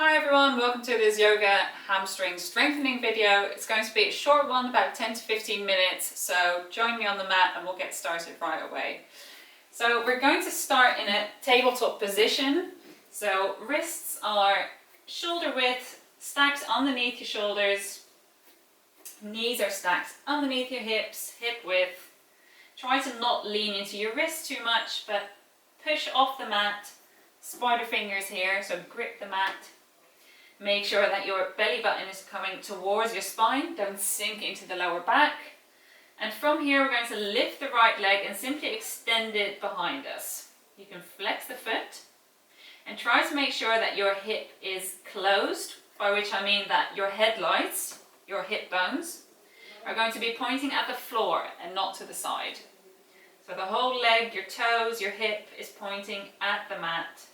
Hi everyone, welcome to this yoga hamstring strengthening video. It's going to be a short one, about 10 to 15 minutes, so join me on the mat and we'll get started right away. So we're going to start in a tabletop position. So wrists are shoulder width, stacked underneath your shoulders. Knees are stacked underneath your hips, hip width. Try to not lean into your wrists too much, but push off the mat. Spider fingers here, so grip the mat. Make sure that your belly button is coming towards your spine, don't sink into the lower back. And from here we're going to lift the right leg and simply extend it behind us. You can flex the foot and try to make sure that your hip is closed, by which I mean that your headlights, your hip bones, are going to be pointing at the floor and not to the side. So the whole leg, your toes, your hip is pointing at the mat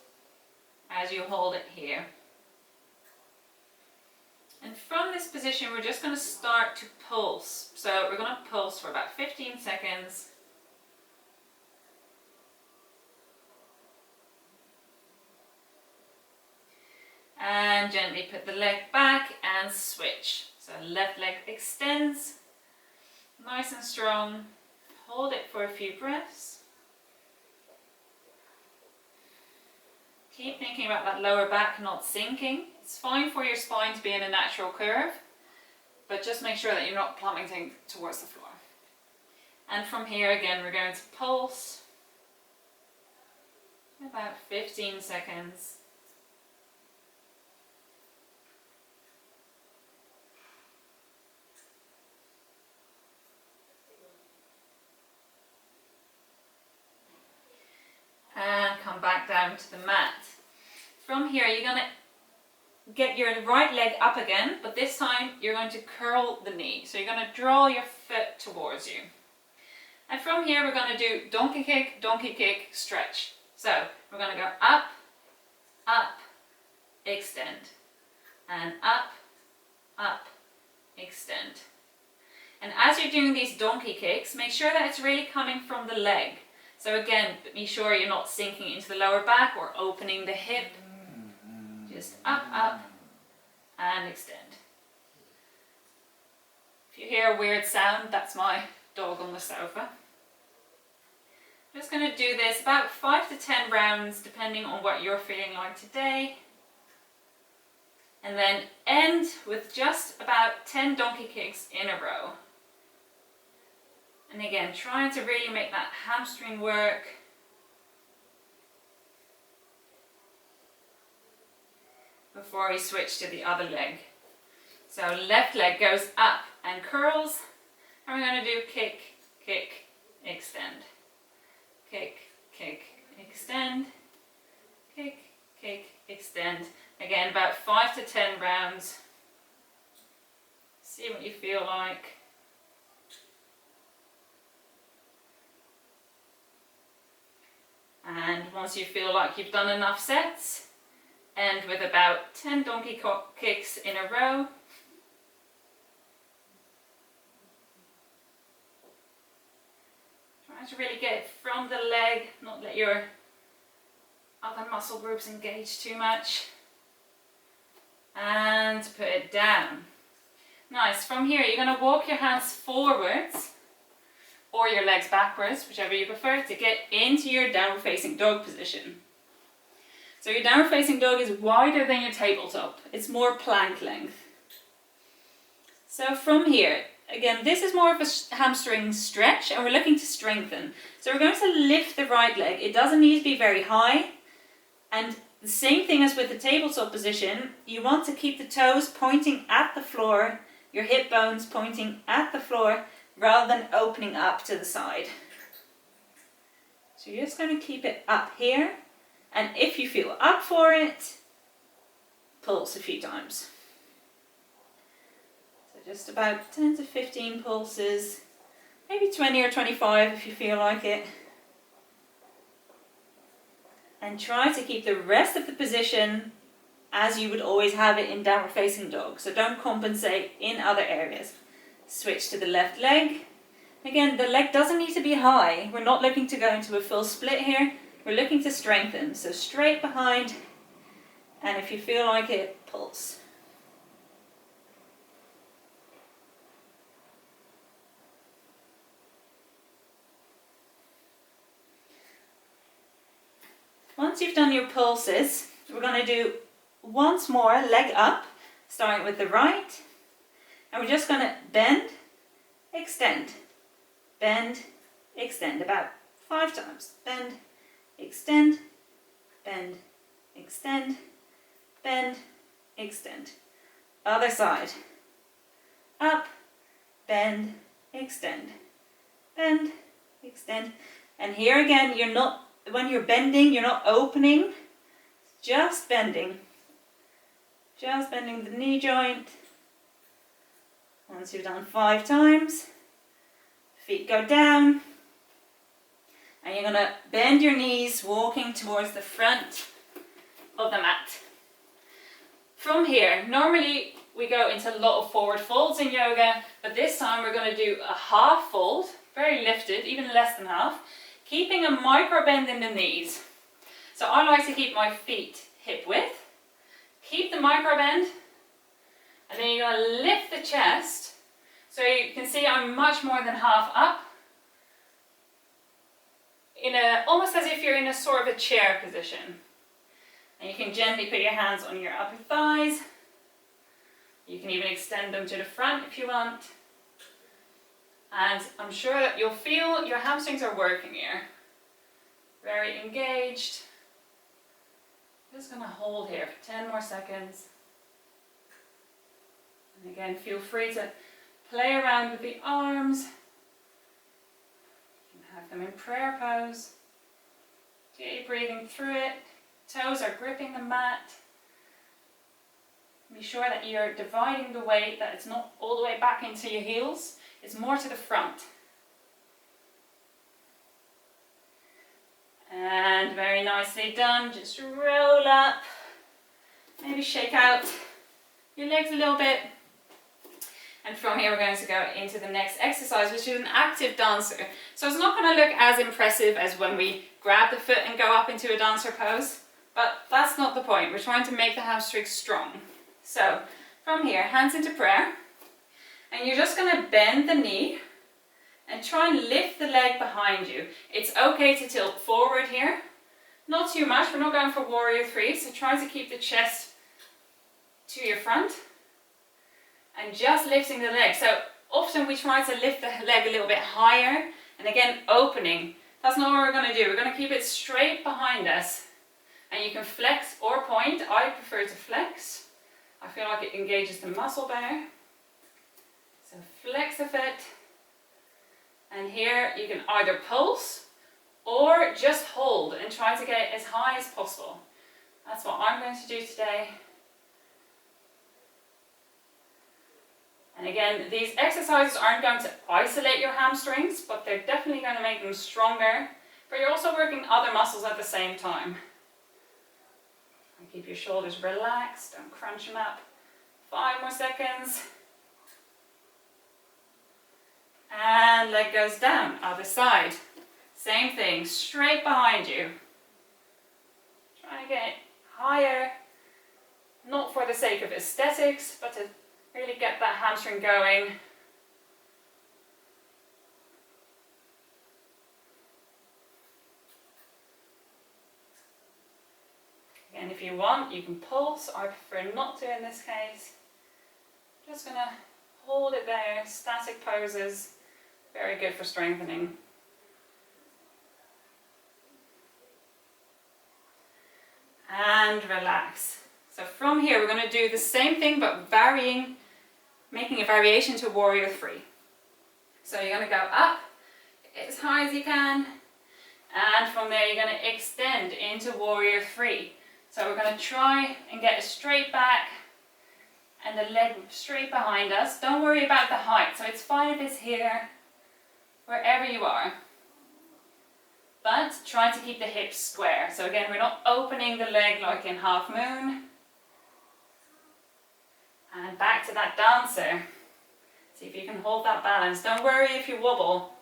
as you hold it here. And from this position we're just going to start to pulse. So we're going to pulse for about 15 seconds. And gently put the leg back and switch. So left leg extends, nice and strong. Hold it for a few breaths. Keep thinking about that lower back not sinking. It's fine for your spine to be in a natural curve, but just make sure that you're not plummeting towards the floor. And from here again we're going to pulse about 15 seconds. And come back down to the mat. From here you're going to get your right leg up again, but this time you're going to curl the knee. So you're going to draw your foot towards you. And from here we're going to do donkey kick, stretch. So we're going to go up, up, extend. And up, extend. And as you're doing these donkey kicks, make sure that it's really coming from the leg. So again, be sure you're not sinking into the lower back or opening the hip. Just up, and extend. If you hear a weird sound, that's my dog on the sofa. I'm just going to do this about 5 to 10 rounds, depending on what you're feeling like today. And then end with just about 10 donkey kicks in a row. And again, trying to really make that hamstring work. Before we switch to the other leg. So left leg goes up and curls. And we're going to do kick, kick, extend. Kick, kick, extend. Kick, kick, extend. Again, about 5 to 10 rounds. See what you feel like. And once you feel like you've done enough sets, end with about 10 donkey kicks in a row. Try to really get it from the leg, not let your other muscle groups engage too much. And put it down. Nice. From here you're going to walk your hands forwards or your legs backwards, whichever you prefer, to get into your downward facing dog position. So your downward facing dog is wider than your tabletop. It's more plank length. So from here, again, this is more of a hamstring stretch and we're looking to strengthen. So we're going to lift the right leg. It doesn't need to be very high. And the same thing as with the tabletop position, you want to keep the toes pointing at the floor, your hip bones pointing at the floor, rather than opening up to the side. So you're just going to keep it up here. And if you feel up for it, pulse a few times. So just about 10 to 15 pulses, maybe 20 or 25 if you feel like it. And try to keep the rest of the position as you would always have it in downward facing dog. So don't compensate in other areas. Switch to the left leg. Again, the leg doesn't need to be high. We're not looking to go into a full split here. We're looking to strengthen. So straight behind And if you feel like it, pulse. Once you've done your pulses, we're going to do once more leg up, starting with the right. And we're just going to bend, extend, about 5 times. Bend, extend, bend, extend, bend, extend. Other side. Up, bend, extend, bend, extend. And here again, when you're bending, you're not opening, just bending. Just bending the knee joint. Once you've done 5 times, feet go down. And you're going to bend your knees, walking towards the front of the mat. From here, normally we go into a lot of forward folds in yoga, but this time we're going to do a half fold, very lifted, even less than half, keeping a micro bend in the knees. So I like to keep my feet hip width, keep the micro bend, and then you're going to lift the chest. So you can see I'm much more than half up, almost as if you're in a sort of a chair position. And you can gently put your hands on your upper thighs. You can even extend them to the front if you want. And I'm sure that you'll feel your hamstrings are working here. Very engaged. Just going to hold here for 10 more seconds. And again, feel free to play around with the arms. You can have them in prayer pose. Deep breathing through it. Toes are gripping the mat. Be sure that you're dividing the weight, that it's not all the way back into your heels. It's more to the front. And very nicely done. Just roll up. Maybe shake out your legs a little bit. And from here we're going to go into the next exercise, which is an active dancer. So it's not going to look as impressive as when we grab the foot and go up into a dancer pose. But that's not the point. We're trying to make the hamstrings strong. So from here, hands into prayer. And you're just going to bend the knee and try and lift the leg behind you. It's okay to tilt forward here. Not too much. We're not going for warrior 3. So try to keep the chest to your front. And just lifting the leg. So often we try to lift the leg a little bit higher. And again, opening. That's not what we're going to do. We're going to keep it straight behind us. And you can flex or point. I prefer to flex. I feel like it engages the muscle better. So flex the foot. And here you can either pulse or just hold and try to get as high as possible. That's what I'm going to do today. And again, these exercises aren't going to isolate your hamstrings, but they're definitely going to make them stronger. But you're also working other muscles at the same time. And keep your shoulders relaxed, don't crunch them up. 5 more seconds. And leg goes down, other side. Same thing, straight behind you. Try to get higher, not for the sake of aesthetics, but to really get that hamstring going. Again, if you want, you can pulse. I prefer not to in this case. Just going to hold it there, static poses. Very good for strengthening. And relax. So from here we're going to do the same thing but making a variation to warrior 3. So you're going to go up as high as you can, and from there you're going to extend into warrior 3. So we're going to try and get a straight back and the leg straight behind us. Don't worry about the height, so it's fine if it's here, wherever you are. But try to keep the hips square. So again, we're not opening the leg like in half moon. And back to that dancer. See if you can hold that balance. Don't worry if you wobble.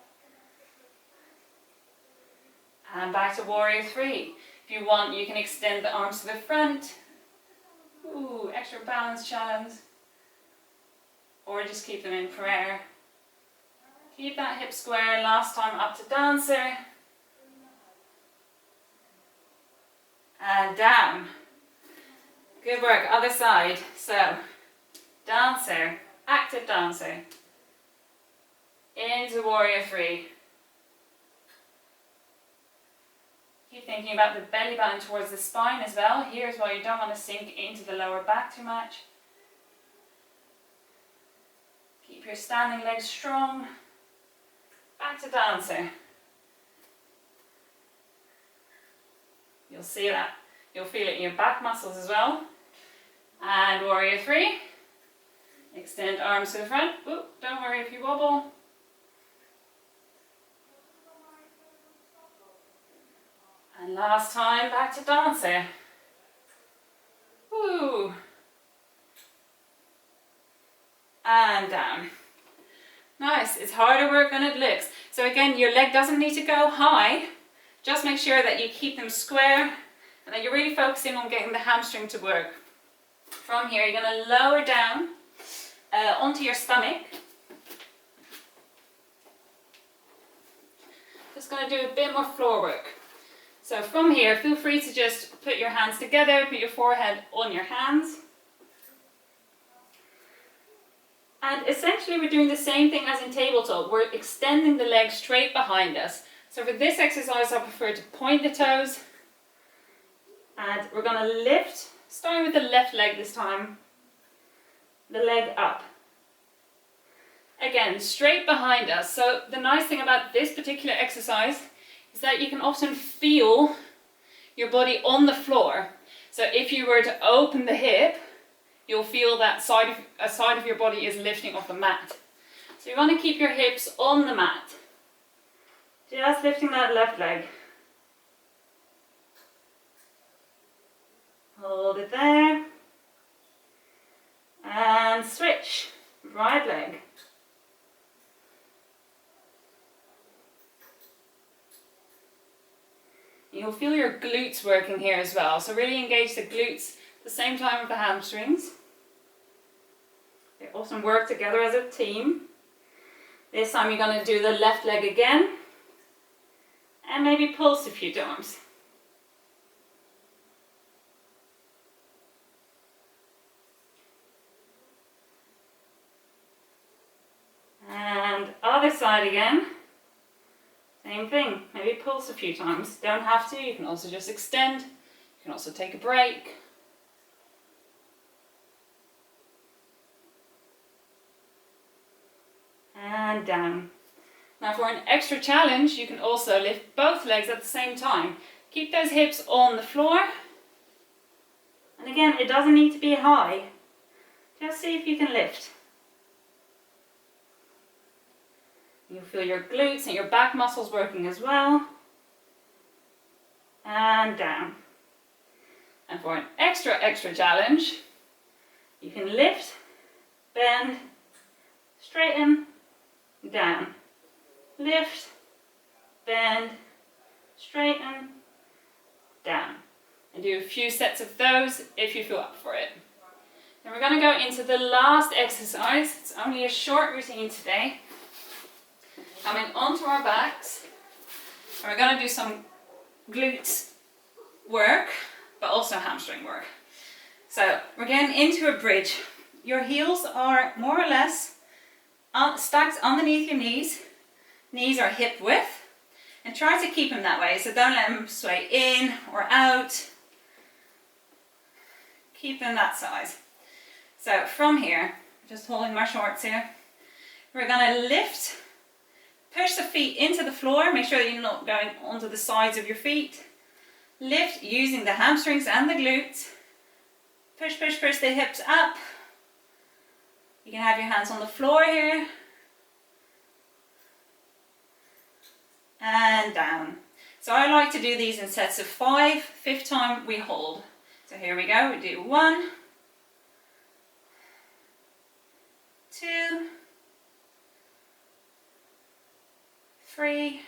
And back to warrior 3. If you want, you can extend the arms to the front extra balance challenge, or just keep them in prayer. Keep that hip square. Last time up to dancer. And down. Good work, other side. So, dancer, active dancer. Into warrior three. Keep thinking about the belly button towards the spine as well. Here's why you don't want to sink into the lower back too much. Keep your standing legs strong. Back to dancer. You'll see that. You'll feel it in your back muscles as well. And warrior three. Extend arms to the front. Ooh, don't worry if you wobble. And last time, back to dancer. Woo. And down. Nice. It's harder work than it looks. So again, your leg doesn't need to go high. Just make sure that you keep them square and that you're really focusing on getting the hamstring to work. From here, you're going to lower down onto your stomach. Just going to do a bit more floor work. So from here, feel free to just put your hands together, put your forehead on your hands. And essentially we're doing the same thing as in tabletop. We're extending the legs straight behind us. So for this exercise, I prefer to point the toes. And we're going to lift, starting with the left leg this time. The leg up. Again, straight behind us. So the nice thing about this particular exercise is that you can often feel your body on the floor. So if you were to open the hip, you'll feel that a side of your body is lifting off the mat. So you want to keep your hips on the mat. Just lifting that left leg. Hold it there. And switch. Right leg. You'll feel your glutes working here as well. So really engage the glutes at the same time with the hamstrings. They often work together as a team. This time you're going to do the left leg again. And maybe pulse a few times. And other side again. Same thing, maybe pulse a few times. Don't have to, you can also just extend. You can also take a break. And down. Now for an extra challenge, you can also lift both legs at the same time. Keep those hips on the floor. And again, it doesn't need to be high. Just see if you can lift. You'll feel your glutes and your back muscles working as well. And down. And for an extra challenge, you can lift, bend, straighten, down. Lift, bend, straighten, down. And do a few sets of those if you feel up for it. Then we're going to go into the last exercise. It's only a short routine today. Coming onto our backs, and we're going to do some glutes work, but also hamstring work. So we're getting into a bridge. Your heels are more or less stacked underneath your knees. Knees are hip width, and try to keep them that way. So don't let them sway in or out. Keep them that size. So from here, just holding my shorts here, we're going to lift. Push the feet into the floor, make sure that you're not going onto the sides of your feet. Lift using the hamstrings and the glutes. Push, push, push the hips up. You can have your hands on the floor here. And down. So I like to do these in sets of 5. 5th time we hold. So here we go, we do 1, 2, 3,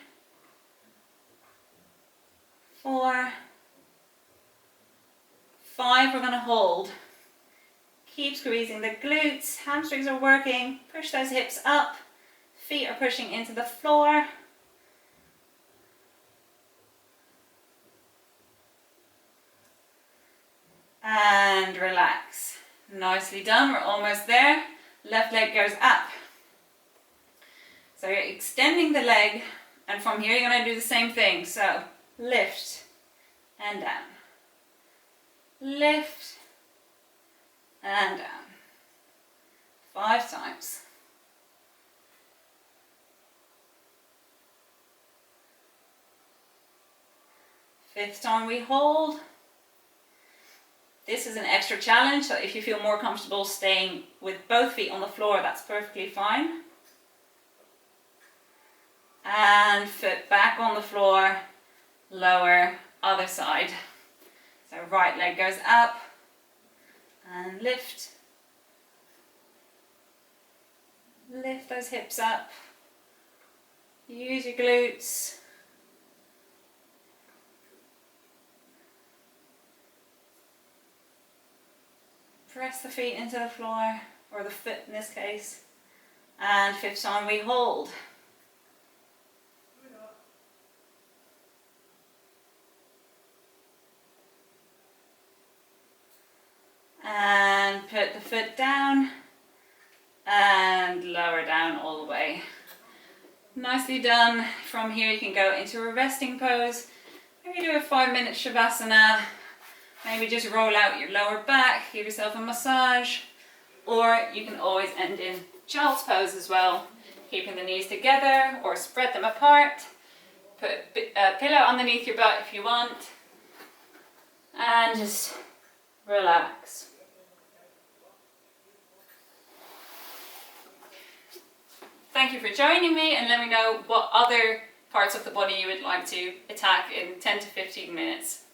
4, 5, we're going to hold. Keep squeezing the glutes, hamstrings are working, push those hips up, feet are pushing into the floor. And relax. Nicely done, we're almost there. Left leg goes up. So you're extending the leg, and from here you're going to do the same thing. So lift and down. Lift and down. 5 times. Fifth time we hold. This is an extra challenge, so if you feel more comfortable staying with both feet on the floor, that's perfectly fine. And foot back on the floor, lower, other side. So right leg goes up and lift. Lift those hips up. Use your glutes. Press the feet into the floor, or the foot in this case. And fifth time we hold. And put the foot down and lower down all the way. Nicely done. From here you can go into a resting pose. Maybe do a 5-minute Shavasana. Maybe just roll out your lower back, give yourself a massage. Or you can always end in child's pose as well, keeping the knees together or spread them apart. Put a pillow underneath your butt if you want. And just relax. Thank you for joining me, and let me know what other parts of the body you would like to attack in 10 to 15 minutes.